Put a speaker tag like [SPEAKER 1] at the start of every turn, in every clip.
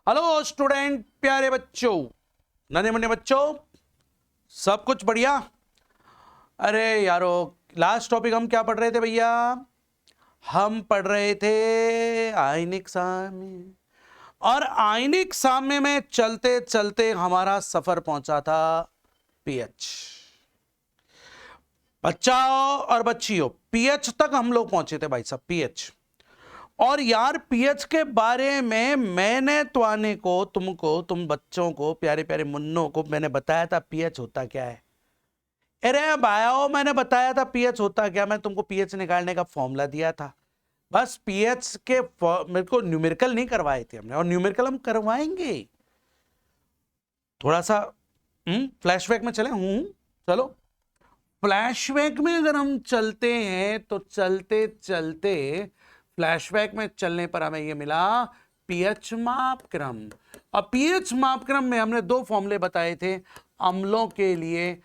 [SPEAKER 1] Hello student, प्यारे बच्चों, नन्हे मुन्ने बच्चों, सब कुछ बढ़िया। अरे यारो, लास्ट टॉपिक हम क्या पढ़ रहे थे भैया? हम पढ़ रहे थे आयनिक साम्य। और आयनिक साम्य में चलते चलते हमारा सफर पहुंचा था पीएच। बच्चाओं और बच्चियों, पीएच तक हम लोग पहुंचे थे भाई साहब, पीएच। और यार पीएच के बारे में मैंने तुम बच्चों को, प्यारे प्यारे मुन्नों को मैंने बताया था पीएच होता क्या है। अरे भाइयों, मैंने बताया था पीएच होता क्या। मैं तुमको पीएच निकालने का फॉर्मूला दिया था। बस पीएच के मेरे को न्यूमेरिकल नहीं करवाए थे हमने, और न्यूमेरिकल हम करवाएंगे। थोड़ा सा फ्लैशबैक में चले। चलो फ्लैशबैक में अगर हम चलते हैं तो चलते चलते फ्लैशबैक में चलने पर हमें यह मिला पीएच मापक्रम। और पीएच मापक्रम में हमने दो फॉर्मूले बताए थे अम्लों के लिए।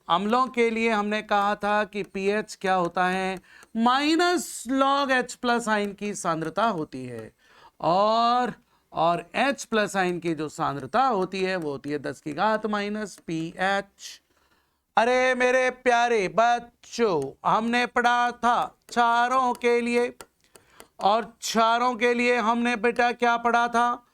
[SPEAKER 1] अम्लों के लिए हमने कहा था कि पीएच क्या होता है, minus log H plus ion की सांद्रता होती है। और H प्लस आयन की जो सांद्रता होती है वो होती है 10 की घात माइनस pH। अरे मेरे प्यारे बच्चों, हमने पढ़ा था क्षारों के लिए, और क्षारों के लिए हमने बेटा क्या पढ़ा था?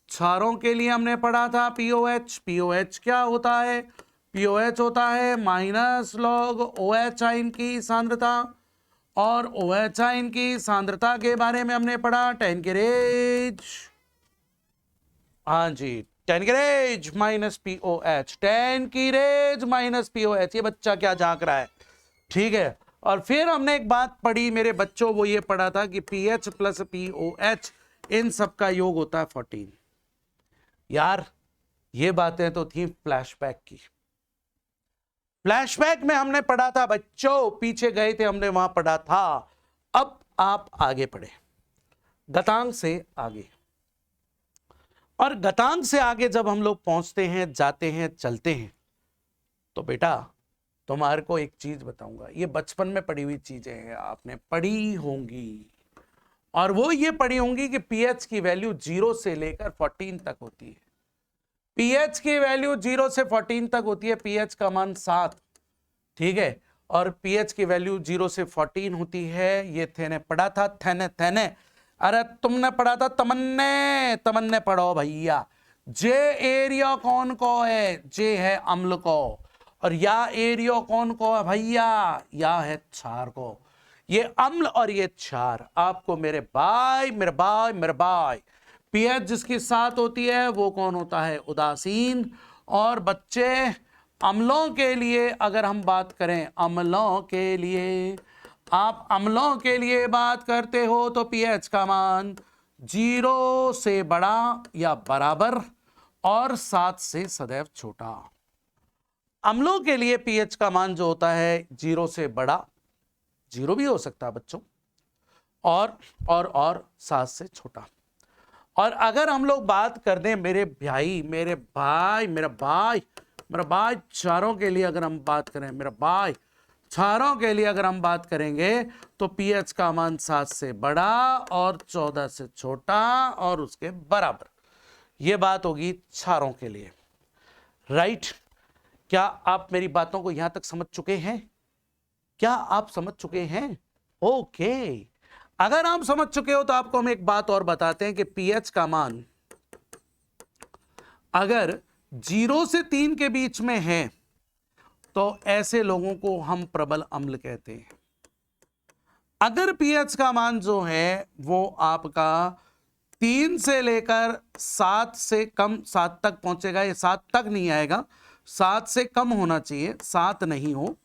[SPEAKER 1] क्षारों के लिए हमने पढ़ा था POH। POH क्या होता है? POH होता है माइनस लॉग OH आयन की सांद्रता। और OH आयन की सांद्रता के बारे में हमने पढ़ा 10 की रेज, हाँ जी, 10 की रेज माइनस POH, 10 की रेज माइनस POH। ये बच्चा क्या झांक रहा है? ठीक है। और फिर हमने एक बात पढ़ी मेरे बच्चों, वो ये पढ़ा था कि पीएच प्लस POH इन सब का योग होता है 14। यार ये बातें तो थी फ्लैशबैक की। फ्लैशबैक में हमने पढ़ा था बच्चों, पीछे गए थे हमने, वहां पढ़ा था। अब आप आगे पढ़े, गतांक से आगे। और गतांक से आगे जब हम लोग पहुंचते हैं, जाते हैं, चलते हैं, तो बेटा तुम्हारे को एक चीज बताऊंगा। ये बचपन में पढ़ी हुई चीजें हैं, आपने पढ़ी होंगी। और वो ये पढ़ी होंगी कि पीएच की वैल्यू 0 से लेकर 14 तक होती है। पीएच की वैल्यू 0 से 14 तक होती है। पीएच का मान 7, ठीक है। और पीएच की वैल्यू 0 से 14 होती है। ये थे पढ़ा था, थे। अरे तुमने पढ़ा था, तमन्ने पढ़ो भैया। जे एरिया कौन को है? जे है अम्ल को। और या एरिया कौन को है भैया? या है क्षार को। ये अम्ल और ये क्षार आपको मेरे भाई पीएच जिसकी 7 होती है वो कौन होता है? उदासीन। और बच्चे अम्लों के लिए अगर हम बात करें, अम्लों के लिए, आप अम्लों के लिए बात करते हो तो पीएच का मान 0 से बड़ा या बराबर और 7 से सदैव छोटा। अम्लों के लिए पीएच का मान जो होता है 0 से बड़ा, 0 भी हो सकता है बच्चों, और 7 से छोटा। और अगर हम लोग बात कर दें मेरे भाई क्षारों के लिए अगर हम बात करें, मेरा भाई क्षारों के लिए अगर हम बात करेंगे तो पीएच का मान 7 से बड़ा और 14 से छोटा और उसके बराबर। यह बात होगी क्षारों के लिए, राइट? क्या आप मेरी बातों को यहां तक समझ चुके हैं? क्या आप समझ चुके हैं? ओके। अगर आप समझ चुके हो तो आपको हम एक बात और बताते हैं कि पीएच का मान अगर 0 से 3 के बीच में है तो ऐसे लोगों को हम प्रबल अम्ल कहते हैं। अगर पीएच का मान जो है वो आपका 3 से लेकर 7 से कम, 7 तक पहुंचेगा, ये 7 तक नहीं आएगा, 7 से कम होना चाहिए, 7 नहीं हो,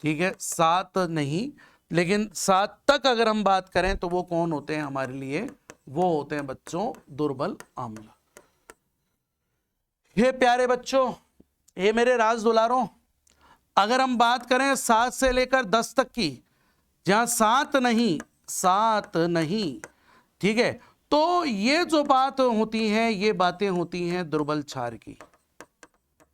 [SPEAKER 1] ठीक है, 7 नहीं, लेकिन 7 तक अगर हम बात करें तो वो कौन होते हैं हमारे लिए? वो होते हैं बच्चों दुर्बल अम्ल। ये प्यारे बच्चों, ये मेरे राज दुलारों, अगर हम बात करें 7 से लेकर 10 तक की, जहां 7 नहीं, ठीक है, तो ये जो बात होती है ये बातें होती हैं दुर्बल क्षार की,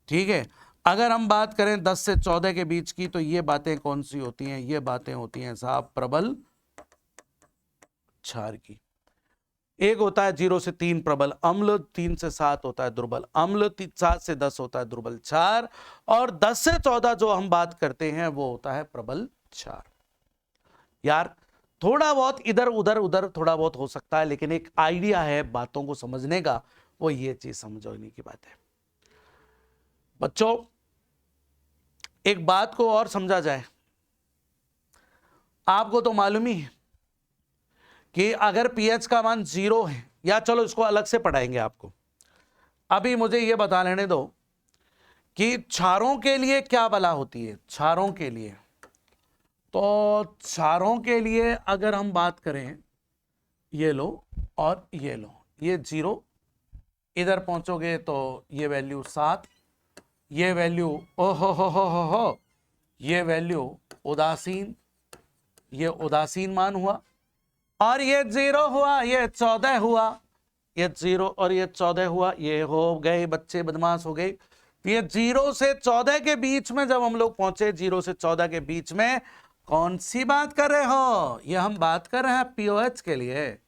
[SPEAKER 1] ठीक है। अगर हम बात करें 10 से 14 के बीच की तो ये बातें कौन सी होती हैं? ये बातें होती हैं साहब प्रबल क्षार की। एक होता है 0 से 3 प्रबल अम्ल, 3 से 7 होता है दुर्बल अम्ल, 7 से 10 होता है दुर्बल क्षार, और 10 से 14 जो हम बात करते हैं वो होता है प्रबल क्षार। यार थोड़ा बहुत इधर उधर उधर थोड़ा बहुत हो सकता है, लेकिन एक आइडिया है बातों को समझने का, वो ये चीज समझने की बात है। बच्चों एक बात को और समझा जाए, आपको तो मालूम ही है कि अगर पीएच का मान 0 है, या चलो इसको अलग से पढ़ाएंगे आपको, अभी मुझे यह बता लेने दो कि क्षारों के लिए क्या बला होती है। क्षारों के लिए, तो क्षारों के लिए अगर हम बात करें, ये लो और ये लो, ये 0, इधर पहुंचोगे तो ये वैल्यू 7, ये वैल्यू हो, ये वैल्यू उदासीन, ये उदासीन मान हुआ, और ये 0 हुआ, ये 14 हुआ, ये 0 और ये 14 हुआ, ये हो गए बच्चे बदमाश हो गए। ये 0 से 14 के बीच में जब हम लोग पहुंचे, 0 से 14 के बीच में कौन सी बात कर रहे हो? ये हम बात कर रहे हैं पीओएच के लिए।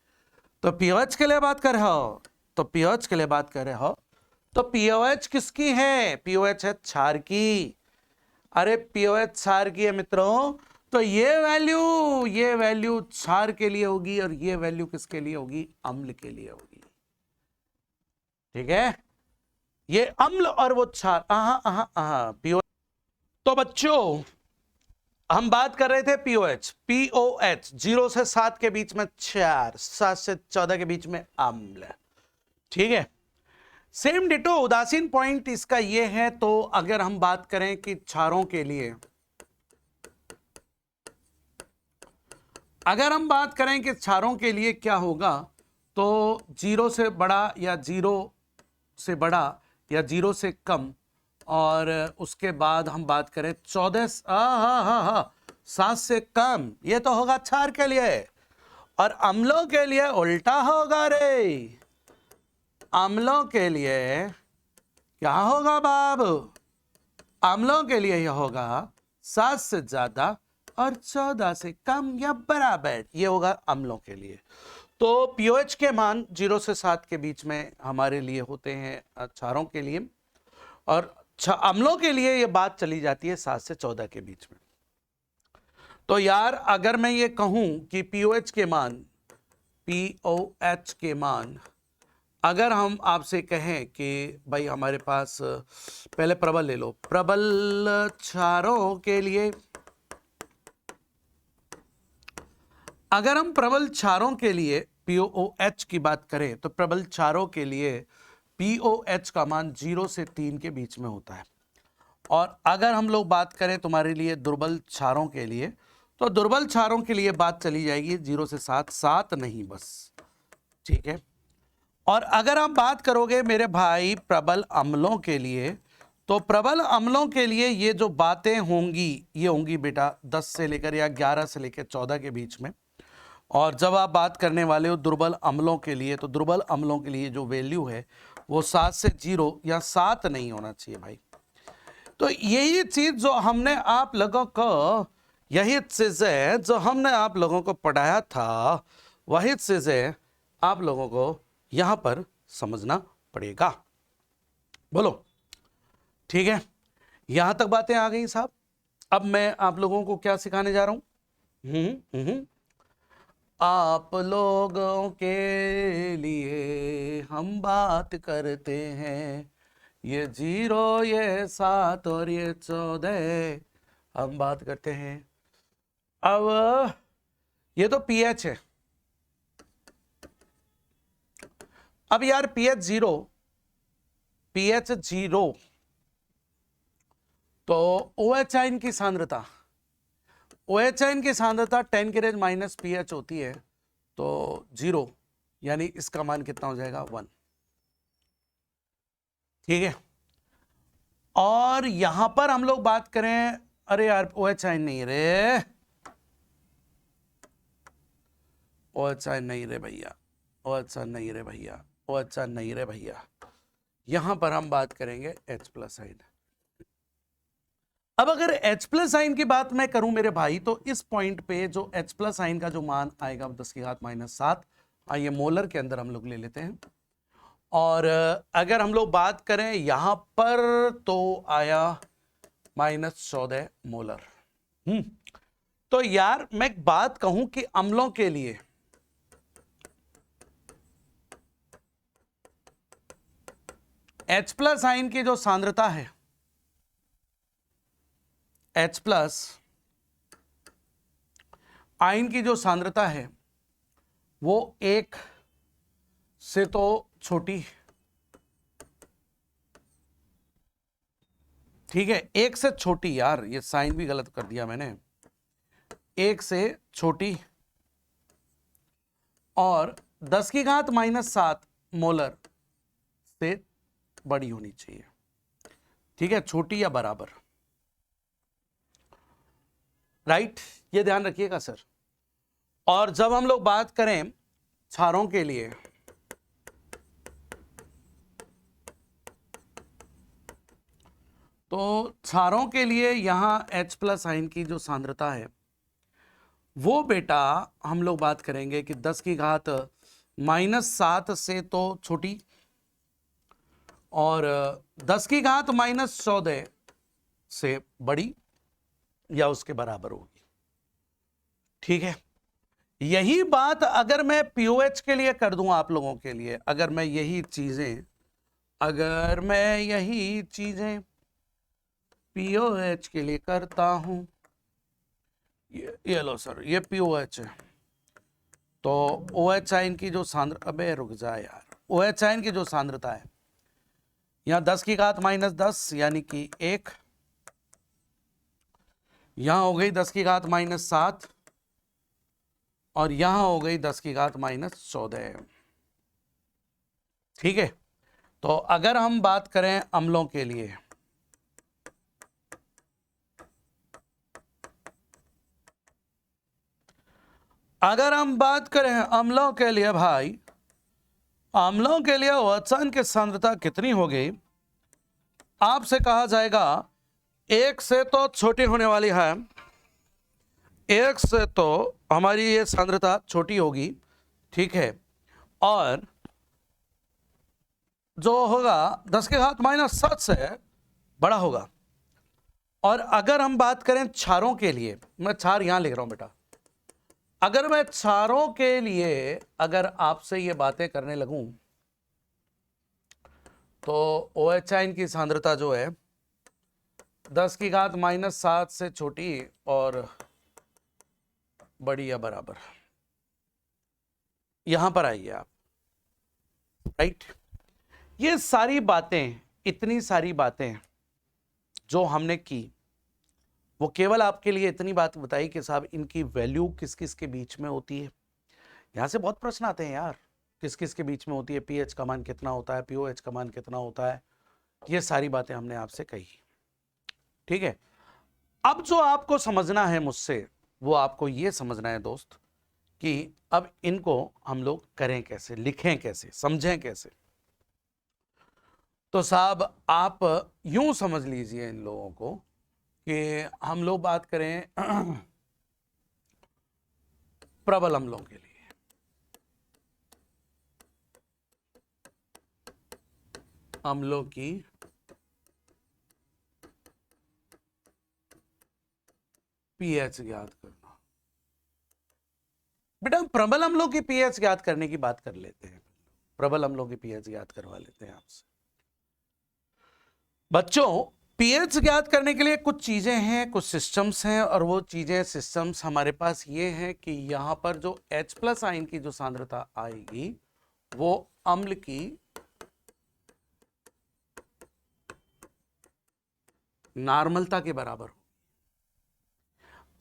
[SPEAKER 1] तो पीओएच के लिए बात कर रहे हो, तो पीओएच के लिए बात कर रहे हो, तो पीओएच किसकी है? पीओएच है क्षार की। अरे पीओएच क्षार की है मित्रों, तो ये वैल्यू क्षार के लिए होगी, और ये वैल्यू किसके लिए होगी? अम्ल के लिए होगी। ठीक है, ये अम्ल और वो क्षार, पीओएच। तो बच्चों हम बात कर रहे थे पीओएच, 0 से 7 के बीच में क्षार, 7 से 14 के बीच में अम्ल। ठीक है, सेम डिटो उदासीन पॉइंट इसका ये है। तो अगर हम बात करें कि क्षारों के लिए, अगर हम बात करें कि क्षारों के लिए क्या होगा, तो 0 से बड़ा या 0 से बड़ा या 0 से कम, और उसके बाद हम बात करें 14 7 से कम, ये तो होगा क्षार के लिए। और अम्लों के लिए उल्टा होगा रे, अम्लों के लिए क्या होगा बाबू? अम्लों के लिए यह होगा 7 से ज्यादा और 14 से कम या बराबर, ये होगा अम्लों के लिए। तो पीओएच के मान 0 से 7 के बीच में हमारे लिए होते हैं क्षारों के लिए, और अम्लों के लिए ये बात चली जाती है 7 से 14 के बीच में। तो यार अगर मैं ये कहूं कि पीओएच के मान अगर हम आपसे कहें कि भाई हमारे पास, पहले प्रबल ले लो, प्रबल क्षारों के लिए, अगर हम प्रबल क्षारों के लिए पीओएच की बात करें, तो प्रबल क्षारों के लिए पीओएच का मान 0 से 3 के बीच में होता है। और अगर हम लोग बात करें तुम्हारे लिए दुर्बल क्षारों के लिए, तो दुर्बल क्षारों के लिए बात चली जाएगी 0 से 7, 7 नहीं बस। ठीक है, और अगर आप बात करोगे मेरे भाई प्रबल अम्लों के लिए, तो प्रबल अम्लों के लिए ये जो बातें होंगी, ये होंगी बेटा 10 से लेकर या 11 से लेकर 14 के बीच में। और जब आप बात करने वाले हो दुर्बल अम्लों के लिए, तो दुर्बल अम्लों के लिए जो वैल्यू है वो 7 से 0 या 7 नहीं होना चाहिए भाई। तो यही चीज जो हमने आप लोगों को, यही चीजें जो हमने आप लोगों को पढ़ाया था, वही चीजें आप लोगों को यहां पर समझना पड़ेगा। बोलो ठीक है, यहां तक बातें आ गई साहब। अब मैं आप लोगों को क्या सिखाने जा रहा हूं? आप लोगों के लिए हम बात करते हैं, ये 0, ये 7 और ये 14 हम बात करते हैं। अब ये तो पीएच है। अब यार पीएच 0, तो OH आयन की सांद्रता, OH आयन की सांद्रता 10 के रेज माइनस पीएच होती है, तो 0, यानी इसका मान कितना हो जाएगा? 1। ठीक है, और यहां पर हम लोग बात करें, अरे यार OH आयन नहीं रे, OH आयन नहीं रे भैया, OH आयन नहीं रे भैया, OH आयन नहीं रे भैया, यहां पर हम बात करेंगे H+ आयन। अब अगर H+ आयन की बात मैं करूं मेरे भाई, तो इस पॉइंट पे जो H+ आयन का जो मान आएगा 10⁻⁻7 हाँ, ये मोलर के अंदर हम लोग ले लेते हैं। और अगर हम लोग बात करें यहां पर तो आया -14 मोलर। तो यार मैं एक बात कहूं कि अम्लों के लिए H+ आयन की जो सांद्रता है, H+ आयन की जो सांद्रता है वो 1 से तो छोटी, ठीक है, 1 से छोटी, यार ये साइन भी गलत कर दिया मैंने, 1 से छोटी और 10⁻⁻7 मोलर से बड़ी होनी चाहिए, ठीक है, छोटी या बराबर, राइट, ये ध्यान रखिएगा सर। और जब हम लोग बात करें क्षारों के लिए, तो क्षारों के लिए यहां H+ आयन की जो सांद्रता है वो बेटा हम लोग बात करेंगे कि 10⁻⁻7 से तो छोटी और 10⁻⁻14 से बड़ी या उसके बराबर होगी, ठीक है। यही बात अगर मैं POH के लिए कर दूं आप लोगों के लिए, अगर मैं यही चीजें POH के लिए करता हूं, ये लो सर, ये POH है, तो OH आयन की जो सांद्रता, अबे रुक जा यार, OH आयन की जो सांद्रता है यहां 10⁻⁻10 यानी कि 1, यहां हो गई 10⁻⁻7 और यहां हो गई 10⁻⁻14, ठीक है। तो अगर हम बात करें अम्लों के लिए, अगर हम बात करें अम्लों के लिए भाई, अम्लों के लिए OH आयन की सांद्रता कितनी होगी, आपसे कहा जाएगा 1 से तो छोटी होने वाली है, 1 से तो हमारी ये सांद्रता छोटी होगी, ठीक है, और जो होगा 10⁻⁻7 से बड़ा होगा। और अगर हम बात करें क्षारों के लिए, मैं क्षार यहां लिख रहा हूं बेटा, अगर मैं क्षारों के लिए अगर आपसे ये बातें करने लगूं तो OH आयन की सांद्रता जो है 10⁻⁻7 से छोटी और बड़ी या बराबर, यहां पर आइए आप, राइट। ये सारी बातें, इतनी सारी बातें जो हमने की वो केवल आपके लिए इतनी बात बताई कि साहब इनकी वैल्यू किस किस के बीच में होती है। यहां से बहुत प्रश्न आते हैं यार, किस किस के बीच में होती है, pH का मान कितना होता है, POH का मान कितना होता है, ये सारी बातें हमने आपसे कही, ठीक है। अब जो आपको समझना है मुझसे, वो आपको ये समझना है दोस्त कि अब इनको हम लोग करें कैसे, लिखें कैसे, समझें कैसे। तो साहब आप यूं समझ लीजिए इन लोगों को कि हम लोग बात करें प्रबल अम्लों के लिए, अम्लों की pH ज्ञात करना। बेटा प्रबल अम्लों की pH ज्ञात करने की बात कर लेते हैं, प्रबल अम्लों की pH ज्ञात करवा लेते हैं आपसे। बच्चों pH ज्ञात करने के लिए कुछ चीजें हैं, कुछ सिस्टम्स हैं, और वो चीजें, सिस्टम्स हमारे पास ये हैं कि यहां पर जो H+ आयन की जो सांद्रता आएगी वो अम्ल की नॉर्मलता के बराबर हो।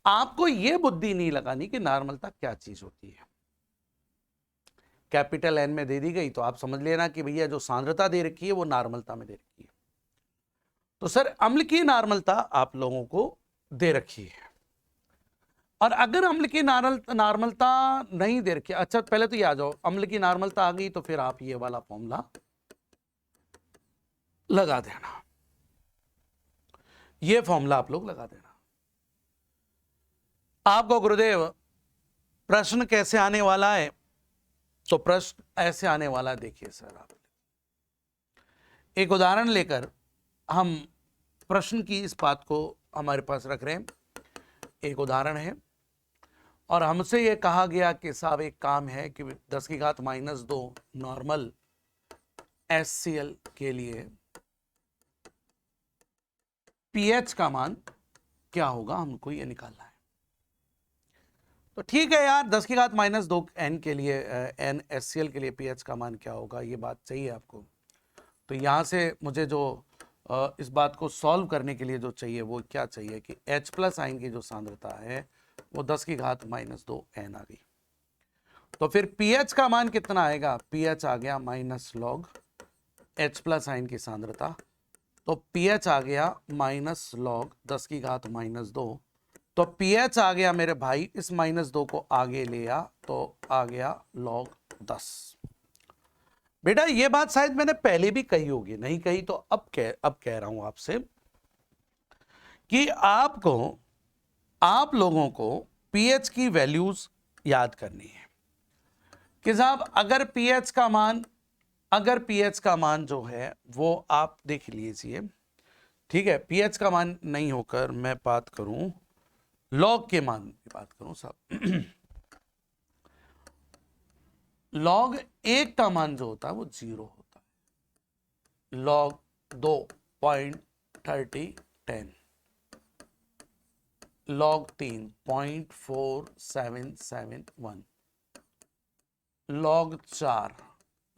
[SPEAKER 1] आपको यह बुद्धि नहीं लगानी कि नॉर्मलता क्या चीज होती है, कैपिटल N में दे दी गई तो आप समझ लेना कि भैया जो सांद्रता दे रखी है वो नॉर्मलता में दे रखी है। तो सर अम्ल की नॉर्मलता आप लोगों को दे रखी है, और अगर अम्ल की नॉर्मलता नहीं दे रखी, अच्छा पहले तो ये आ जाओ, अम्ल की नॉर्मलता आ गई तो फिर आप ये वाला फॉर्मूला लगा देना, ये फॉर्मूला आप लोग लगा देना। आपको गुरुदेव प्रश्न कैसे आने वाला है तो प्रश्न ऐसे आने वाला, देखिए सर, आप एक उदाहरण लेकर हम प्रश्न की इस बात को हमारे पास रख रहे हैं। एक उदाहरण है और हमसे ये कहा गया कि साहब एक काम है कि 10 की घात -2 नॉर्मल HCl के लिए pH का मान क्या होगा, हमको ये निकालना है। तो ठीक है यार, 10 की घात -2 N के लिए NaCl के लिए pH का मान क्या होगा, ये बात चाहिए आपको। तो यहाँ से मुझे जो इस बात को सॉल्व करने के लिए जो चाहिए वो क्या चाहिए कि H+ आयन की जो सांद्रता है वो 10 की घात -2 N आ गई। तो फिर pH का मान कितना आएगा, pH आ गया -log H+ आयन की सांद्रता, तो pH आ गया -log 10 की घात -2। तो pH आ गया मेरे भाई, इस -2 को आगे ले आ तो आ गया log 10। बेटा ये बात शायद मैंने पहले भी कही होगी, नहीं कही तो अब कह रहा हूं आपसे कि आप लोगों को pH की वैल्यूज याद करनी है कि साहब अगर pH का मान जो है वो आप देख लीजिए, ठीक है। pH का मान नहीं होकर मैं बात करूं लॉग के मान की बात करूं साहब, लॉग 1 का मान जो होता है वो 0 होता है, लॉग 2.3010, लॉग 3 0.4771, लॉग 4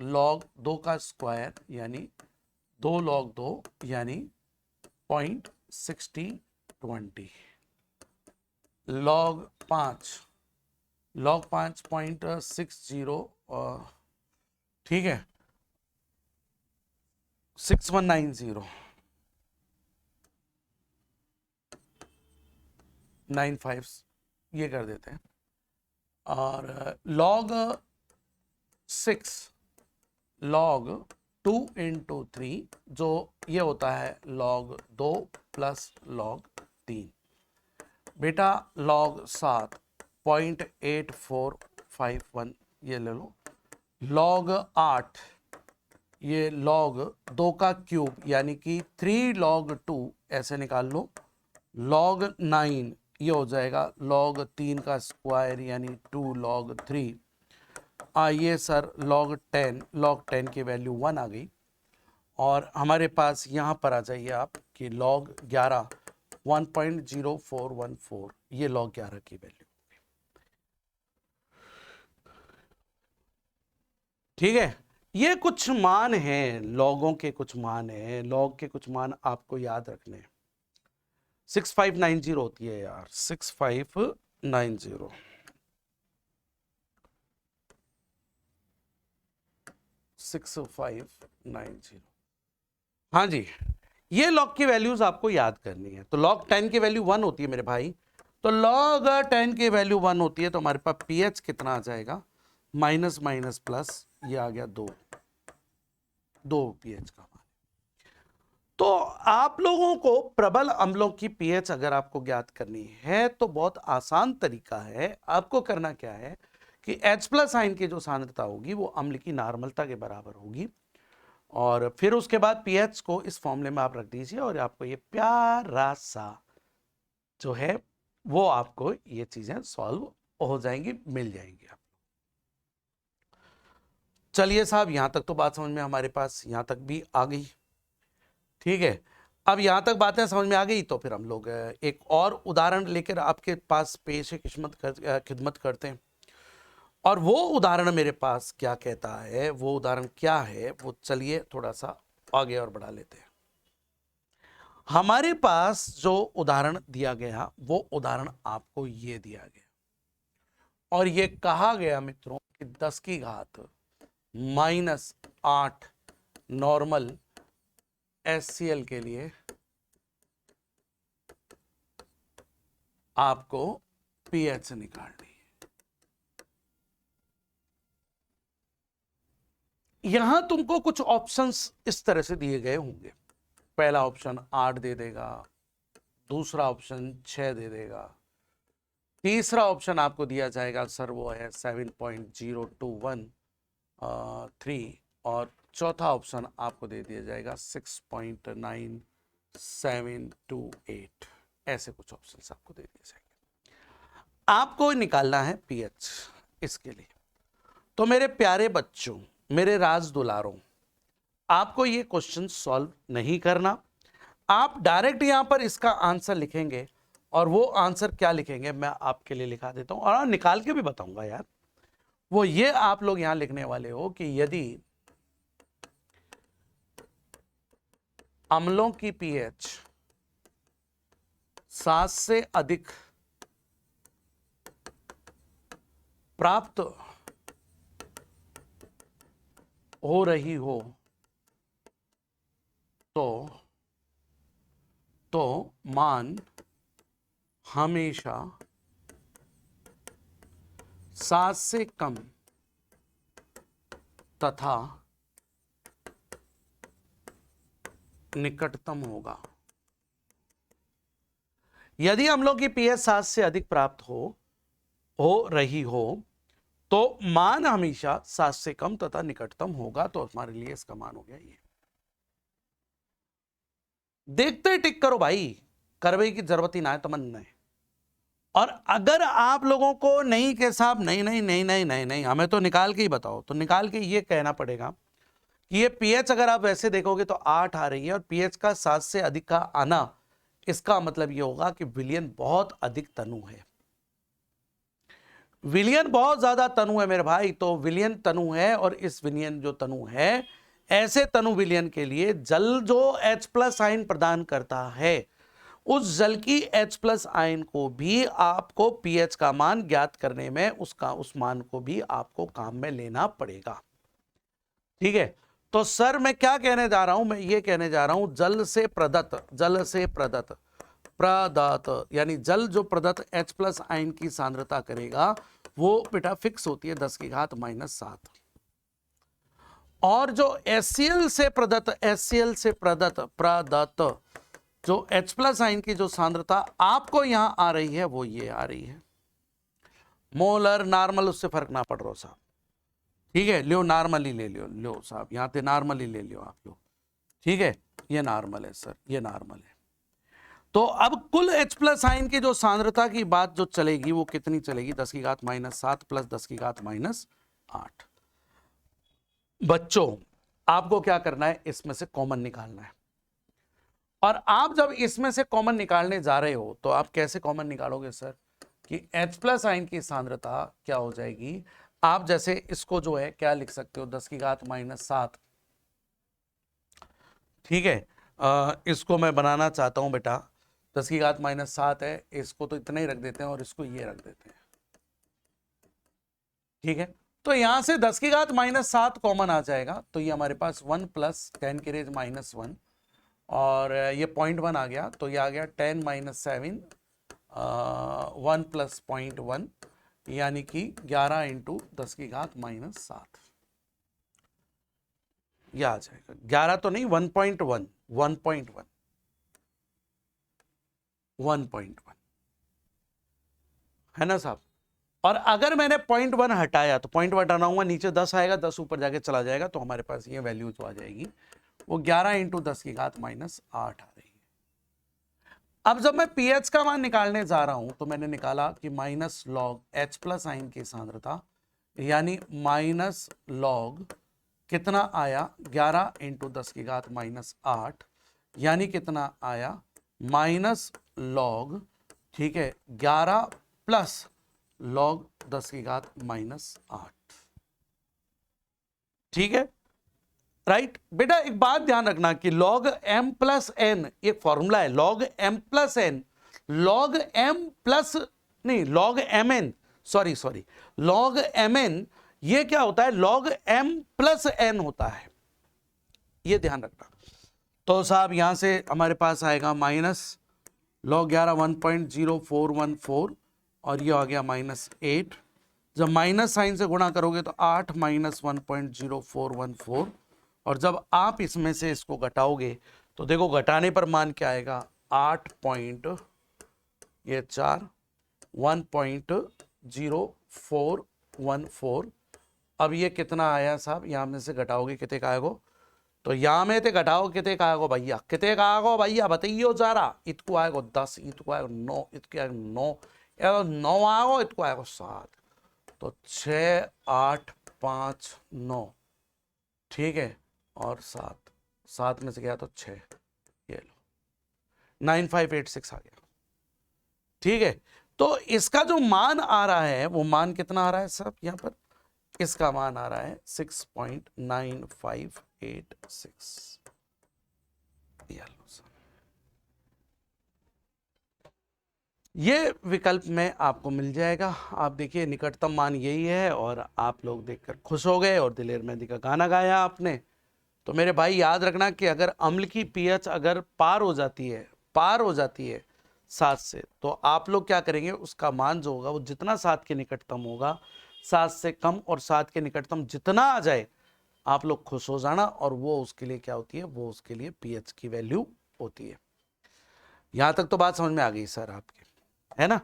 [SPEAKER 1] लॉग 2 का स्क्वायर यानी 2 log 2 यानी 0.6020, लॉग 5 0.60, ठीक है, 6190 95 ये कर देते हैं। और log 6 log 2 × 3 जो ये होता है log 2 + log 3। बेटा log 7 0.8451 ये ले लो, log 8 ये log 2 का क्यूब यानी कि 3 log 2 ऐसे निकाल लो, log 9 ये हो जाएगा log 3 का स्क्वायर यानी 2 log 3। आइए सर log 10 की वैल्यू 1 आ गई और हमारे पास यहाँ पर आ जाइए आप कि log 11 1.0414 ये log 11 की वैल्यू, ठीक है। ये कुछ मान हैं, लॉगों के कुछ मान हैं, लॉग के कुछ मान आपको याद रखने हैं। 6590 होती है यार, 6590 6590, हाँ जी, ये लॉग की वैल्यूज आपको याद करनी है। तो log 10 की वैल्यू 1 होती है मेरे भाई, तो log 10 की वैल्यू 1 होती है तो हमारे पास pH कितना आ जाएगा, माइनस माइनस प्लस, ये आ गया 2 pH का मान। तो आप लोगों को प्रबल अम्लों की pH अगर आपको ज्ञात करनी है तो बहुत आसान तरीका है। आपको करना क्या है कि H+ आयन की जो सांद्रता होगी वो अम्ल की नॉर्मलता के बराबर होगी और फिर उसके बाद pH को इस फॉर्मूले में आप रख दीजिए और आपको ये प्यारा सा जो है वो आपको ये चीजें सॉल्व हो जाएंगी, मिल जाएंगी। आप चलिए साहब, यहां तक तो बात समझ में हमारे पास यहां तक भी आ गई, ठीक है। अब यहां तक बातें समझ में आ गई तो फिर हम लोग एक और उदाहरण लेकर आपके पास पेश खिदमत करते हैं। और वो उदाहरण मेरे पास क्या कहता है, वो उदाहरण क्या है, वो चलिए थोड़ा सा आगे और बढ़ा लेते हैं। हमारे पास जो उदाहरण दिया गया वो उदाहरण आपको ये दिया गया और ये कहा गया मित्रों कि 10 की घात -8 नॉर्मल HCl के लिए आपको pH निकालनी है। यहां तुमको कुछ ऑप्शंस इस तरह से दिए गए होंगे, पहला ऑप्शन 8 दे देगा, दूसरा ऑप्शन 6 दे देगा, तीसरा ऑप्शन आपको दिया जाएगा सर वो है 7.021 3 और चौथा ऑप्शन आपको दे दिया जाएगा 6.9728, ऐसे कुछ ऑप्शन आपको दे दिए जाएंगे। आपको निकालना है पीएच इसके लिए। तो मेरे प्यारे बच्चों, मेरे राज दुलारों, आपको ये क्वेश्चन सॉल्व नहीं करना, आप डायरेक्ट यहां पर इसका आंसर लिखेंगे और वो आंसर क्या लिखेंगे मैं आपके लिए लिखा देता हूं और निकाल के भी बताऊंगा यार। वो ये आप लोग यहां लिखने वाले हो कि यदि अम्लों की पीएच 7 से अधिक प्राप्त हो रही हो तो मान हमेशा 7 से कम तथा निकटतम होगा। यदि अम्लों की पीएच 7 से अधिक प्राप्त हो रही हो तो मान हमेशा 7 से कम तथा निकटतम होगा। तो हमारे लिए इसका मान हो गया ये। देखते टिक करो भाई, करवे की जरूरत ही ना है, तमन्ना है। और अगर आप लोगों को नहीं के साहब नहीं नहीं नहीं नहीं नहीं नहीं हमें तो निकाल के ही बताओ, तो निकाल के ये कहना पड़ेगा कि ये पीएच अगर आप वैसे देखोगे तो 8 आ रही है और पीएच का 7 से अधिक का आना, इसका मतलब ये होगा कि विलयन बहुत अधिक तनु है। विलयन बहुत ज्यादा तनु है मेरे भाई। तो विलयन तनु है और इस विलयन जो तनु है, ऐसे तनु विलयन के लिए जल जो H+ आयन प्रदान करता है, उस जल की H+ आयन को भी आपको पीएच का मान ज्ञात करने में उस मान को भी आपको काम में लेना पड़ेगा। ठीक है। तो सर मैं क्या कहने जा रहा हूं, मैं ये कहने जा रहा हूं जल से प्रदत्त यानी जल जो प्रदत्त H+ आयन की सांद्रता करेगा वो बेटा फिक्स होती है 10 की घात -7। और जो HCl से प्रदत्त जो H+ आयन की जो सांद्रता आपको यहां आ रही है वो ये आ रही है। मोलर नॉर्मल उससे फर्क ना पड़ रहा साहब। ठीक है, लियो नॉर्मली ले लियो साहब, यहां पे नॉर्मली ले लियो आप लोग। ठीक है, ये नॉर्मल है सर, ये नॉर्मल है। तो अब कुल H+ आयन की जो सांद्रता की बात जो चलेगी वो कितनी चलेगी, 10 की घात -7 प्लस 10 की घात -8। बच्चों आपको क्या करना है, इसमें से कॉमन निकालना है। और आप जब इसमें से कॉमन निकालने जा रहे हो तो आप कैसे कॉमन निकालोगे सर, कि H+ आयन की सांद्रता क्या हो जाएगी, आप जैसे इसको जो है क्या लिख सकते हो, 10 की घात -7। ठीक है, इसको मैं बनाना चाहता हूं बेटा, 10 की घात -7 है, इसको तो इतना ही रख देते हैं और इसको ये रख देते हैं। ठीक है, तो यहां से 10 की घात -7 कॉमन आ जाएगा, तो ये हमारे पास 1 + 10 की रेज -1 और ये 0.1 आ गया, तो ये आ गया 10 - 7 1 + 0.1 यानी कि 11 × 10 की घात -7 ये आ जाएगा। 11 तो नहीं, 1.1 है ना साहब। और अगर मैंने 0.1 हटाया तो 0.1 हटाऊंगा, नीचे 10 आएगा, 10 ऊपर जाके चला जाएगा, तो हमारे पास ये वैल्यू जो आ जाएगी वो 11 × 10 की घात -8 आ रही है। अब जब मैं पीएच का मान निकालने जा रहा हूं तो मैंने निकाला कि -log H+ आयन की सांद्रता, यानी -log कितना आया, 11 × 10 की घात -8 यानी कितना आया -log, ठीक है, 11 + log 10 की घात -8। ठीक है, राइट बेटा। एक बात ध्यान रखना कि log m + n एक फॉर्मूला है, log m + n, log mn, sorry log mn ये क्या होता है, log m + n होता है, ये ध्यान रखना। तो साहब यहां से हमारे पास आएगा -log 11 1.0414 और ये आ गया -8। जब माइनस साइन से गुणा करोगे तो 8 - 1.0414 और जब आप इसमें से इसको घटाओगे तो देखो घटाने पर मान क्या आएगा, 1.0414 अब ये कितना आया साहब, यहाँ में से घटाओगे कितने का आएगो, तो यहाँ में ते घटाओ कितने का आएगो भैया, कितने का आएगो भैया बताइयो जरा। इतको आएगो 10, इतको आएगो 9, इतको आएगो 9, 9 आएगो, इतको आएगो 7, तो 6 8 5 9, ठीक है, और 7 में से गया तो 6, ये लो 9586 आ गया, ठीक है। तो इसका जो मान आ रहा है वो मान कितना आ रहा है साहब, यहाँ पर इसका मान आ रहा है 6.9586। ये विकल्प में आपको मिल जाएगा। आप देखिए निकटतम मान यही है और आप लोग देखकर खुश हो गए और दिलेर मेहंदी का गाना गाया आपने। तो मेरे भाई याद रखना कि अगर अम्ल की पीएच अगर पार हो जाती है 7 से, तो आप लोग क्या करेंगे, उसका मान जो होगा वो जितना 7 के निकटतम होगा, 7 से कम और 7 के निकटतम जितना आ जाए आप लोग खुश हो जाना, और वो उसके लिए क्या होती है, वो उसके लिए पीएच की वैल्यू होती है। यहां तक तो बात समझ में आ गई सर आपके, है ना।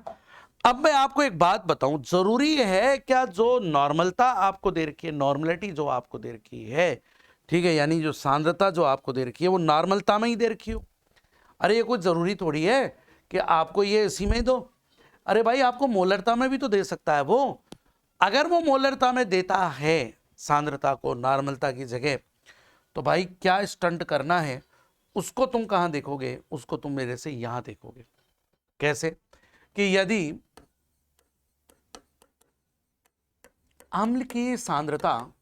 [SPEAKER 1] अब मैं आपको एक बात बताऊं, जरूरी है क्या जो नॉर्मलता आपको दे रखी है, नॉर्मलिटी जो आपको दे रखी है, ठीक है, यानी जो सांद्रता जो आपको दे रखी है वो नॉर्मलता में ही दे रखी हो। अरे ये कुछ जरूरी थोड़ी है कि आपको ये इसी में ही दो, अरे भाई आपको मोलरता में भी तो दे सकता है वो। अगर वो मोलरता में देता है सांद्रता को नॉर्मलता की जगह, तो भाई क्या स्टंट करना है, उसको तुम कहां देखोगे, उसको तुम मेरे से यहां देखोगे। कैसे कि यदि अम्ल की सांद्रता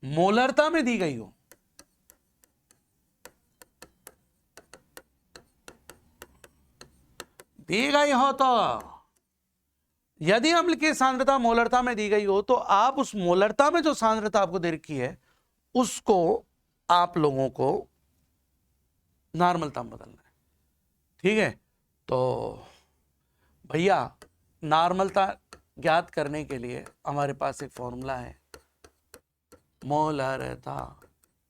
[SPEAKER 1] मोलरता में दी गई हो, दी गई हो, तो यदि अम्ल की सांद्रता मोलरता में दी गई हो, तो आप उस मोलरता में जो सांद्रता आपको दे रखी है उसको आप लोगों को नॉर्मलता में बदलना है, ठीक है। तो भैया नॉर्मलता ज्ञात करने के लिए हमारे पास एक फॉर्मूला है, मोलरता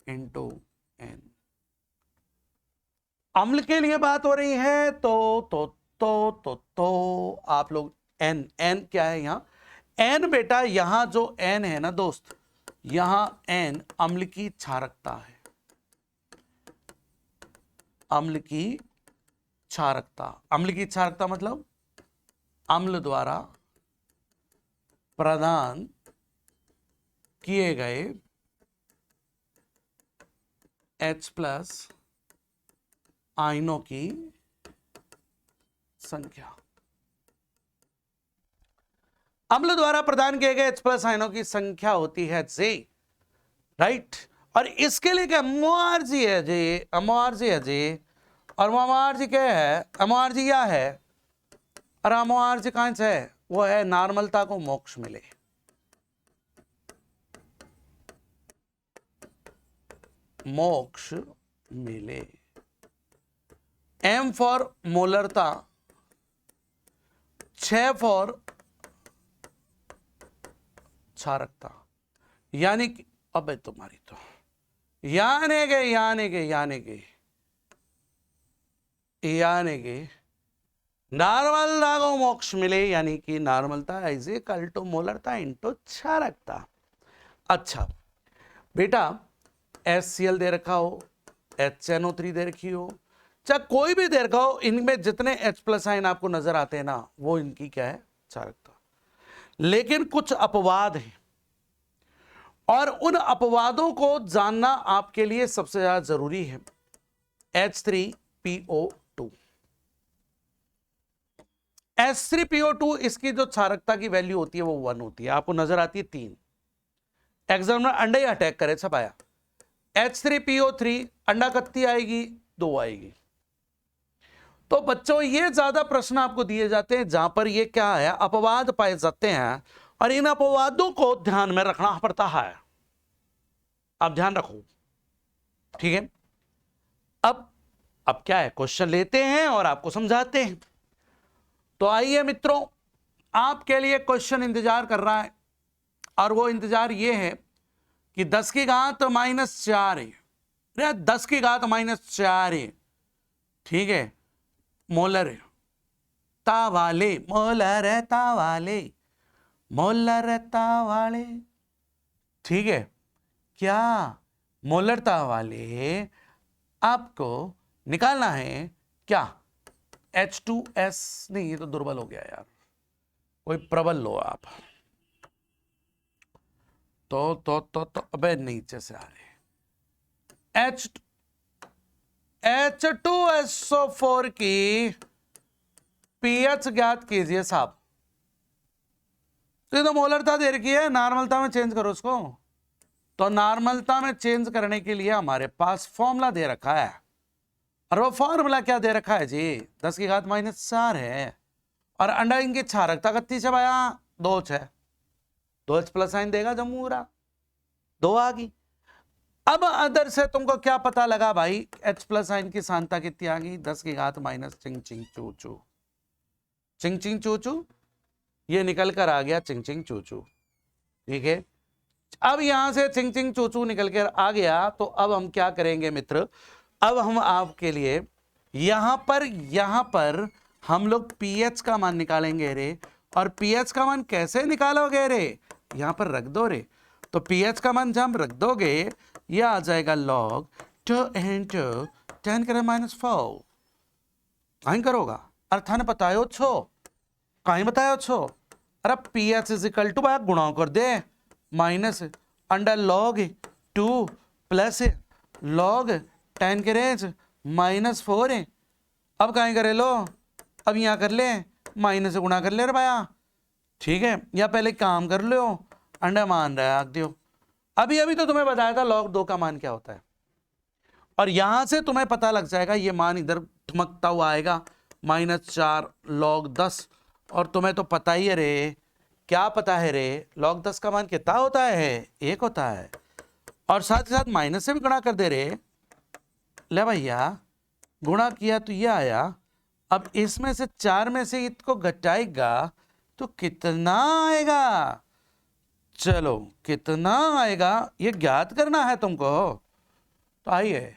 [SPEAKER 1] इंटू एन। अम्ल के लिए बात हो रही है तो आप लोग एन क्या है यहाँ, एन बेटा यहां जो एन है ना दोस्त, यहां एन अम्ल की क्षारकता है, अम्ल की क्षारकता। अम्ल की क्षारकता मतलब अम्ल द्वारा प्रदान किए गए H+ आयनों की संख्या। अम्ल द्वारा प्रदान किए गए H+ आयनों की संख्या होती है J, राइट। और इसके लिए क्या MORG है जी, MORG है जी, और MORG क्या है, MORG क्या है, और MORG कहां से है, वो है नॉर्मलता को मोक्ष मिले, मोक्ष मिले। M फॉर मोलरता, 6 फॉर क्षारकता, यानी कि अब तुम्हारी तो यानी के नॉर्मलता को मोक्ष मिले, यानी कि नॉर्मलता इज इक्वल टू मोलरता इंटू क्षारकता। अच्छा बेटा HCl दे रखा हो, HNO3 दे रखी हो, चाहे कोई भी दे रखा हो, इनमें जितने H+ आयन आपको नजर आते हैं ना, वो इनकी क्या है, क्षारकता। लेकिन कुछ अपवाद हैं, और उन अपवादों को जानना आपके लिए सबसे ज्यादा जरूरी है। H3PO2, H3PO2 इसकी जो क्षारकता की वैल्यू होती है वो 1 होती है, आपको नजर आती है 3। एग्जामिनर अंडा ही अटैक करे छपाया, H3PO3 अंडा कत्ती आएगी 2 आएगी। तो बच्चों ये ज्यादा प्रश्न आपको दिए जाते हैं जहां पर ये क्या है, अपवाद पाए जाते हैं, और इन अपवादों को ध्यान में रखना पड़ता है। आप ध्यान रखो, ठीक है। अब क्या है, क्वेश्चन लेते हैं और आपको समझाते हैं। तो आइए मित्रों, आपके लिए क्वेश्चन इंतजार कर रहा है, और वो इंतजार ये है कि 10 की घात -4 है, 10 की घात -4 है, ठीक है, मोलर तावाले, मोलर तावाले, मोलरता वाले, ठीक है क्या, मोलरता वाले आपको निकालना है क्या, H2S, नहीं ये तो दुर्बल हो गया यार, कोई प्रबल लो आप, तो अबे नीचे से आ रहे, H2SO4 की पीएच ज्ञात कीजिए साहब। तो मोलरता दे रखी है, नॉर्मलता में चेंज करो उसको। तो नॉर्मलता में चेंज करने के लिए हमारे पास फॉर्मूला दे रखा है, और वो फॉर्मूला क्या दे रखा है जी, 10 की घात -4 है, और अंडा इनकी क्षारकता कितनी है भाया, 2H, 2H प्लस साइन देगा जमूरा, 2 आ गई। अब अदर से तुमको क्या पता लगा भाई, H प्लस साइन की सांता कितनी आ गई, 10 की घात माइनस चिंग चिंग चू चू, चिंग चिंग चू चू, ये निकल कर आ गया चिंग चिंग चू चू, ठीक है। अब यहां से चिंग चिंग चू चू निकल कर आ गया, तो अब हम क्या करेंगे मित्र, अब हम आपके लिए यहां पर हम लोग पीएच का मान निकालेंगे रे, और पीएच का मान कैसे निकालोगे रे, यहां पर रख दो रे, तो पीएच का मान जब रख दोगे ये आ जाएगा लॉग 2 into 10⁻⁴, कहीं करोगा अर्थान बतायो छो, कहीं बतायो छो, अरे पीएच इज इक्वल टू भाई गुणा कर दे, minus under log 2 plus log 10⁻⁴ है। अब कहीं करे लो, अब यहां कर ले, माइनस से गुणा कर ले रे भाया, ठीक है, या पहले काम कर लो, अंडा मान रहा है दियो, अभी तो तुम्हें बताया था log 2 का मान क्या होता है, और यहां से तुम्हें पता लग जाएगा ये मान इधर ठुमकता हुआ आएगा -4 log 10, और तुम्हें तो पता ही है रे, क्या पता है रे, log 10 का मान कितना होता है, 1 होता है, और साथ ही साथ माइनस से भी गुणा कर दे रे, ले भैया गुणा किया तो ये आया, अब इसमें से 4 में से इसको घटाएगा तो कितना आएगा, चलो कितना आएगा ये ज्ञात करना है तुमको, तो आइए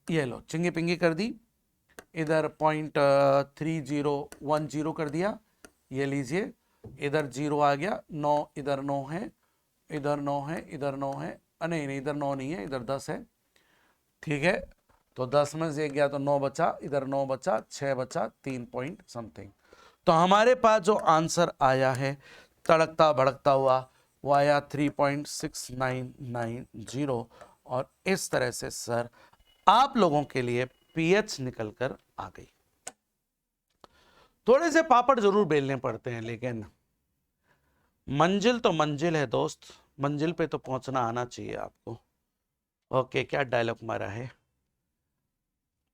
[SPEAKER 1] ये लो चिंगी पिंगी कर दी, इधर 0.3010 कर दिया, ये लीजिए, इधर 0 आ गया, 9 इधर 9 है, इधर 9 है, इधर 9 है, नहीं इधर 9 नहीं है, इधर 10 है, ठीक है, तो 10 में से गया तो 9 बचा, इधर 9 बचा, 6 बचा, 3 पॉइंट समथिंग, तो हमारे पास जो आंसर आया है तड़कता भड़कता हुआ वो आया 3.6990, और इस तरह से सर आप लोगों के लिए पीएच निकल कर आ गई। थोड़े से पापड़ जरूर बेलने पड़ते हैं, लेकिन मंजिल तो मंजिल है दोस्त, मंजिल पे तो पहुंचना आना चाहिए आपको। ओके, क्या डायलॉग मारा है,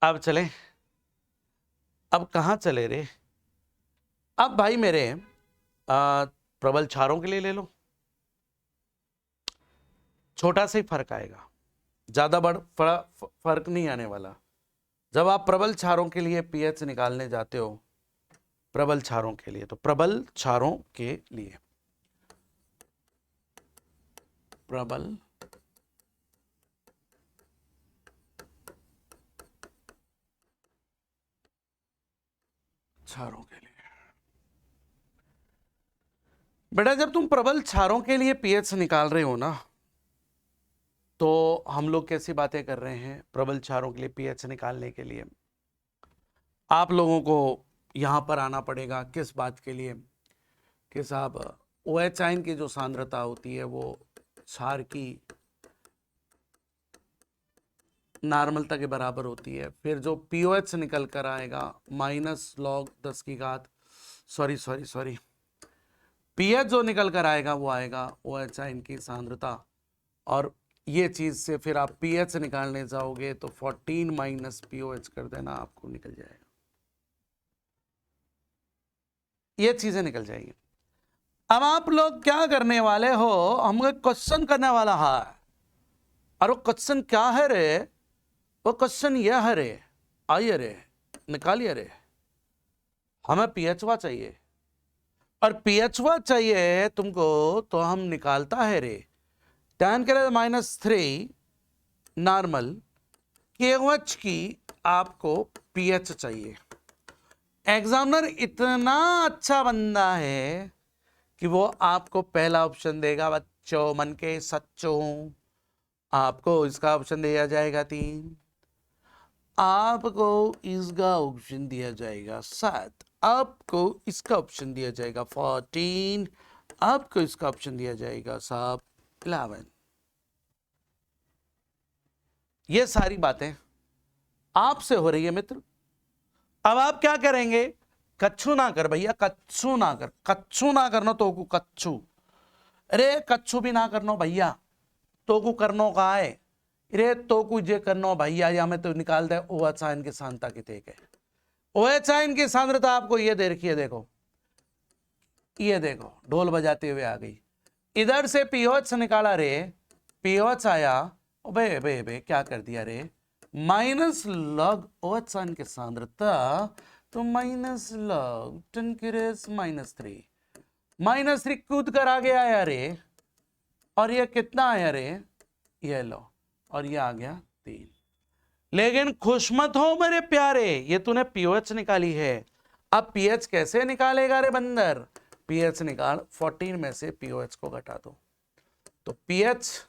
[SPEAKER 1] अब चले, अब कहां चले रे, अब भाई मेरे प्रबल क्षारों के लिए ले लो, छोटा सा ही फर्क आएगा, ज्यादा बड़ फर्क नहीं आने वाला। जब आप प्रबल क्षारों के लिए पीएच निकालने जाते हो, प्रबल क्षारों के लिए, तो प्रबल क्षारों के लिए, प्रबल क्षारों के लिए, बेटा जब तुम प्रबल क्षारों के लिए पीएच निकाल रहे हो ना, तो हम लोग कैसी बातें कर रहे हैं, प्रबल क्षारों के लिए पीएच निकालने के लिए आप लोगों को यहां पर आना पड़ेगा, किस बात के लिए कि साहब OH आयन की जो सांद्रता होती है वो क्षार की नॉर्मलता के बराबर होती है, फिर जो POH निकल कर आएगा -log 10 की घात सॉरी पीएच जो निकल कर आएगा वो आएगा OH आयन की सांद्रता, और ये चीज से फिर आप पीएच निकालने जाओगे तो 14 - POH कर देना, आपको निकल जाएगा, ये चीजें निकल जाएगी। अब आप लोग क्या करने वाले हो, हमें क्वेश्चन करने वाला है, और वो क्वेश्चन क्या है रे, वो क्वेश्चन यह है रे, आइए रे निकालिए रे, हमें पीएचवा चाहिए, और पीएचवा चाहिए तुमको तो हम निकालता है रे 10⁻³ नॉर्मल KOH की आपको पीएच चाहिए। एग्जामिनर इतना अच्छा बंदा है कि वो आपको पहला ऑप्शन देगा बच्चों मन के सच्चों, आपको इसका ऑप्शन दिया जाएगा 3, आपको इसका ऑप्शन दिया जाएगा 7, आपको इसका ऑप्शन दिया जाएगा 14, आपको इसका ऑप्शन दिया जाएगा साहब 11। ये सारी बातें आपसे हो रही है मित्र। अब आप क्या करेंगे, कच्छू ना कर भैया, कच्छू ना कर, कच्छू ना करनो तो को कच्छू, अरे कच्छू भी ना करनो भैया, तो को करनो कहा है, अरे तो को जे करनो भैया, या में तो निकाल दे ओ अच्छा इनकी सांद्रता कितने है, ओ अच्छा इनकी सांद्रता आपको ये दे रखी है, देखो ये देखो ढोल बजाते हुए आ गई, इधर से पीओएच निकाला रे, पीओएच आया, बे बे बे क्या कर दिया रे, माइनस लॉग OH की सांद्रता, तो माइनस लॉग 10 की रेस -3 कूद कर आगे आया रे, और ये कितना आया रे, ये लो, और ये आ गया 3। लेकिन खुश मत हो मेरे प्यारे, ये तूने पीओएच निकाली है, अब पीएच कैसे निकालेगा रे बंदर, पीएच निकाल, 14 में से पीओएच को घटा दो, तो पीएच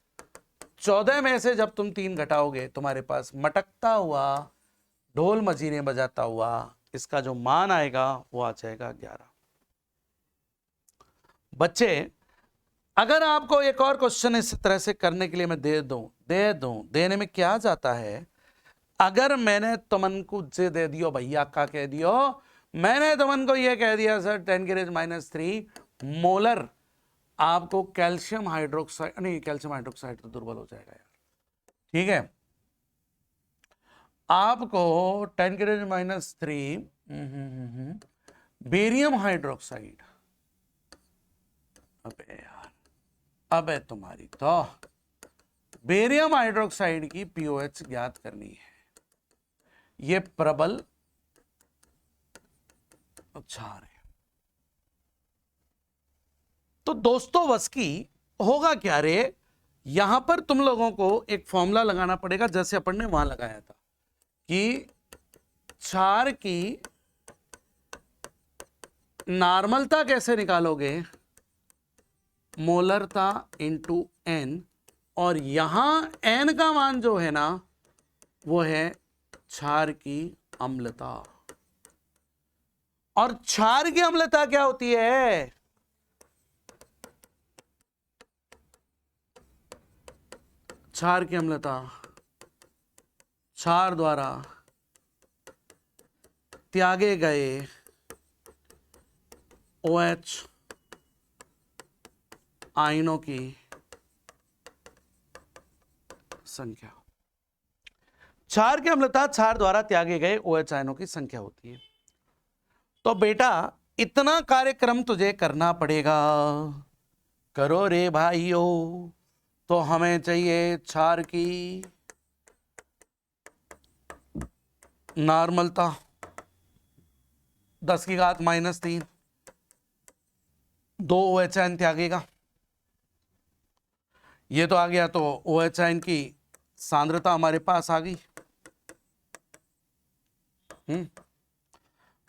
[SPEAKER 1] 14 में से जब तुम 3 घटाओगे, तुम्हारे पास मटकता हुआ ढोल मजीरे बजाता हुआ इसका जो मान आएगा वो आ जाएगा 11। बच्चे अगर आपको एक और क्वेश्चन इस तरह से करने के लिए मैं दे दूं, देने में क्या जाता है, अगर मैंने तुमन को जे दे दियो भैया का कह दियो, मैंने तुमन को ये कह दिया सर 10 की रेज -3 मोलर आपको कैल्शियम हाइड्रोक्साइड, नहीं कैल्शियम हाइड्रोक्साइड तो दुर्बल हो जाएगा यार, ठीक है, आपको 10 की रेज -3 बेरियम हाइड्रोक्साइड, अबे यार, अबे तुम्हारी तो बेरियम हाइड्रोक्साइड की पीओएच ज्ञात करनी है, ये प्रबल क्षार है। तो दोस्तों बस की होगा क्या रे, यहां पर तुम लोगों को एक फॉर्मूला लगाना पड़ेगा जैसे अपन ने वहां लगाया था कि क्षार की नॉर्मलता कैसे निकालोगे, मोलरता इंटू एन, और यहां एन का मान जो है ना वो है क्षार की अम्लता, और क्षार की अम्लता क्या होती है, क्षार की अम्लता क्षार द्वारा त्यागे गए OH आयनों की संख्या, क्षार की अम्लता क्षार द्वारा त्यागे गए OH आयनों की संख्या होती है। तो बेटा इतना कार्यक्रम तुझे करना पड़ेगा, करो रे भाइयों। तो हमें चाहिए क्षार की नॉर्मलता 10 की घात -3, 2 OH आयन त्यागेगा, ये तो आ गया, तो OH आयन की सांद्रता हमारे पास आ गई।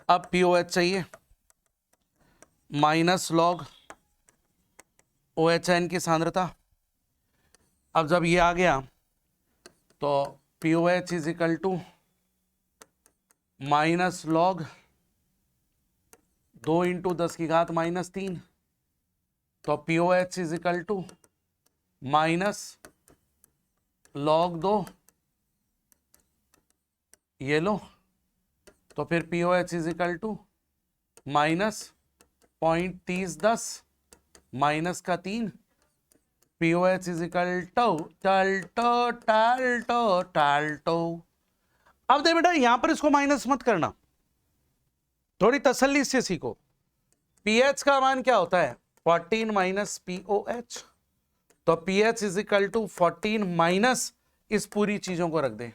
[SPEAKER 1] अब POH चाहिए, माइनस लॉग OH आयन की सांद्रता, अब जब ये आ गया तो POH is equal to minus log 2 × 10 की घात -3, तो POH is equal to minus log 2, ये लो, तो फिर POH is equal to -0.3010 minus का 3, POH इज इक्वल टाल्टो। अब दे बेटा यहां पर इसको माइनस मत करना, थोड़ी तसल्ली से सीखो। पीएच का मान क्या होता है 14 माइनस POH, तो pH is equal to 14 minus इस पूरी चीजों को रख दे।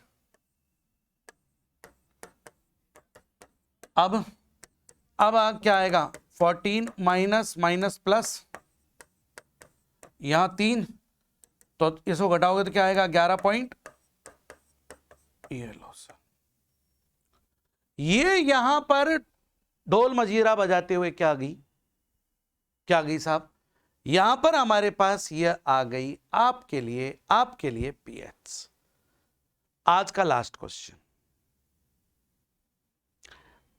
[SPEAKER 1] अब क्या आएगा 14 माइनस प्लस, यहां 3, तो इसको घटाओगे तो क्या आएगा 11 पॉइंट, ये लो सर, ये यहां पर ढोल मजीरा बजाते हुए क्या गई क्या आ गई साहब, यहां पर हमारे पास यह आ गई आपके लिए पीएच। आज का लास्ट क्वेश्चन,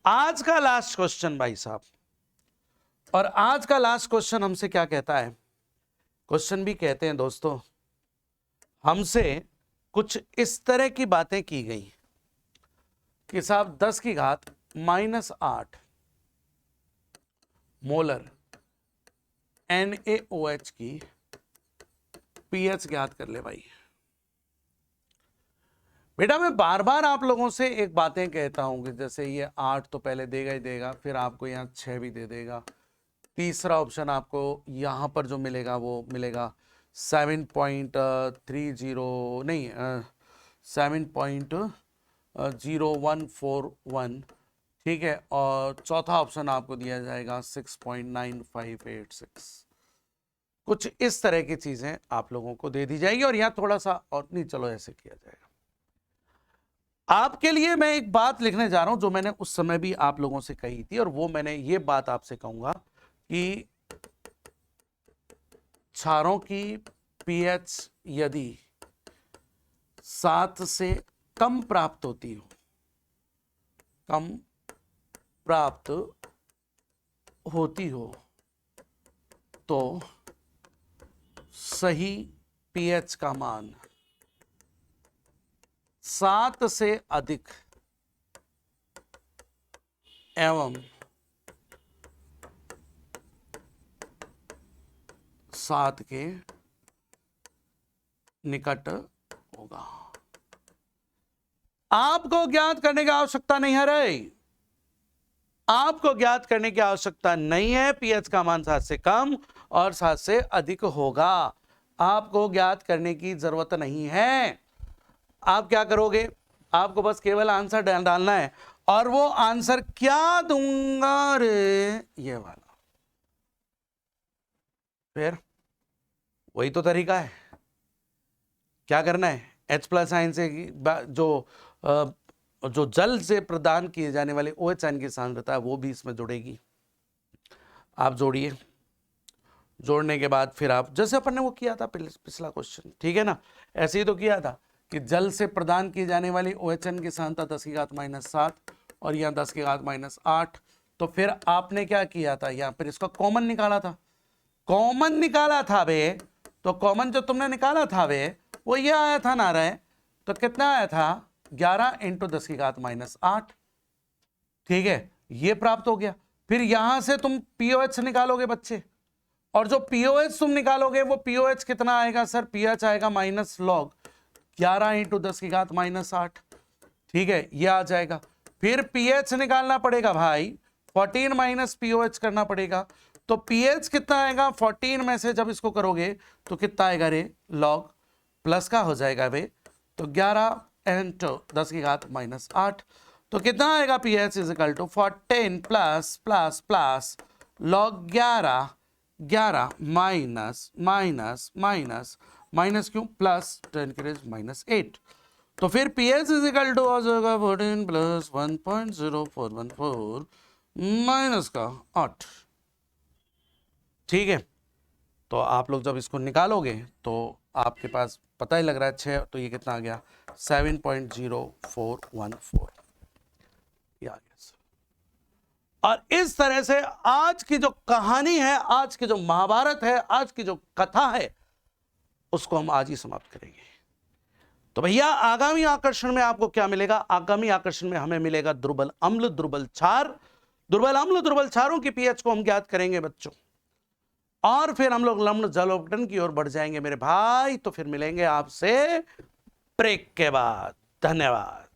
[SPEAKER 1] आज का लास्ट क्वेश्चन भाई साहब, और आज का लास्ट क्वेश्चन हमसे क्या कहता है, क्वेश्चन भी कहते हैं दोस्तों, हमसे कुछ इस तरह की बातें की गई कि साहब 10 की घात -8 मोलर NaOH की पीएच ज्ञात कर ले भाई। बेटा मैं बार बार आप लोगों से एक बातें कहता हूं कि जैसे ये 8 तो पहले देगा ही देगा, फिर आपको यहाँ 6 भी दे देगा, तीसरा ऑप्शन आपको यहां पर जो मिलेगा वो मिलेगा 7.30 नहीं 7.0141, ठीक है, और चौथा ऑप्शन आपको दिया जाएगा 6.9586। कुछ इस तरह की चीजें आप लोगों को दे दी जाएगी, और यहां थोड़ा सा और नहीं, चलो ऐसे किया जाएगा। आपके लिए मैं एक बात लिखने जा रहा हूं जो मैंने उस समय भी आप लोगों से कही थी, और वो मैंने ये बात आपसे कहूंगा कि क्षारों की पीएच यदि 7 से कम प्राप्त होती हो, कम प्राप्त होती हो, तो सही पीएच का मान 7 से अधिक एवं 7 के निकट होगा। आपको ज्ञात करने की आवश्यकता नहीं है रे, आपको ज्ञात करने की आवश्यकता नहीं है पीएच का मान 7 से कम और 7 से अधिक होगा, आपको ज्ञात करने की जरूरत नहीं है। आप क्या करोगे, आपको बस केवल आंसर डालना है, और वो आंसर क्या दूंगा रे, ये वाला। फिर वही तो तरीका है, क्या करना है, H+ आयन से जो जल से प्रदान किए जाने वाले OH आयन की सांद्रता है वो भी इसमें जुड़ेगी। आप जोड़िए, जोड़ने के बाद फिर आप जैसे अपन ने वो किया था पिछला क्वेश्चन, ठीक है ना, ऐसे ही तो किया था कि जल से प्रदान किए जाने वाली OH आयन की सांद्रता 10 की घात -7 और यहाँ 10 की घात -8। तो फिर आपने क्या किया था, यहाँ पर इसका कॉमन निकाला था, कॉमन निकाला था बे, तो कॉमन जो तुमने निकाला था बे वो ये आया था ना रहे, तो कितना आया था 11 × 10 की घात -8, ठीक है, ये प्राप्त हो गया। फिर यहां से तुम पीओएच निकालोगे बच्चे, और जो पीओएच तुम निकालोगे वो पीओएच कितना आएगा सर, पीएच आएगा -log 11 × 10 की घात -8, ठीक है, ये आ जाएगा। फिर पीएच निकालना पड़ेगा भाई, 14 माइनस पीओएच करना पड़ेगा, तो पीएच कितना आएगा 14 में से जब इसको करोगे तो कितना आएगा रे, लॉग प्लस का हो जाएगा वे, तो 11 × 10 की घात -8, तो कितना आएगा पीएच = 14 प्लस लॉग 11 माइनस क्यों प्लस 10 की रेज -8, तो फिर पीएच = आ जाएगा 14 + 1.0414 माइनस का 8, ठीक है। तो आप लोग जब इसको निकालोगे तो आपके पास पता ही लग रहा है 6, तो ये कितना आ गया 7.0414, ये आ गया। और इस तरह से आज की जो कहानी है, आज की जो महाभारत है, आज की जो कथा है, उसको हम आज ही समाप्त करेंगे। तो भैया आगामी आकर्षण में आपको क्या मिलेगा, आगामी आकर्षण में हमें मिलेगा दुर्बल अम्ल, दुर्बल क्षार, दुर्बल अम्ल, दुर्बल क्षारों की पीएच को हम ज्ञात करेंगे बच्चों, और फिर हम लोग लम्न जलोपटन की ओर बढ़ जाएंगे मेरे भाई। तो फिर मिलेंगे आपसे ब्रेक के बाद, धन्यवाद।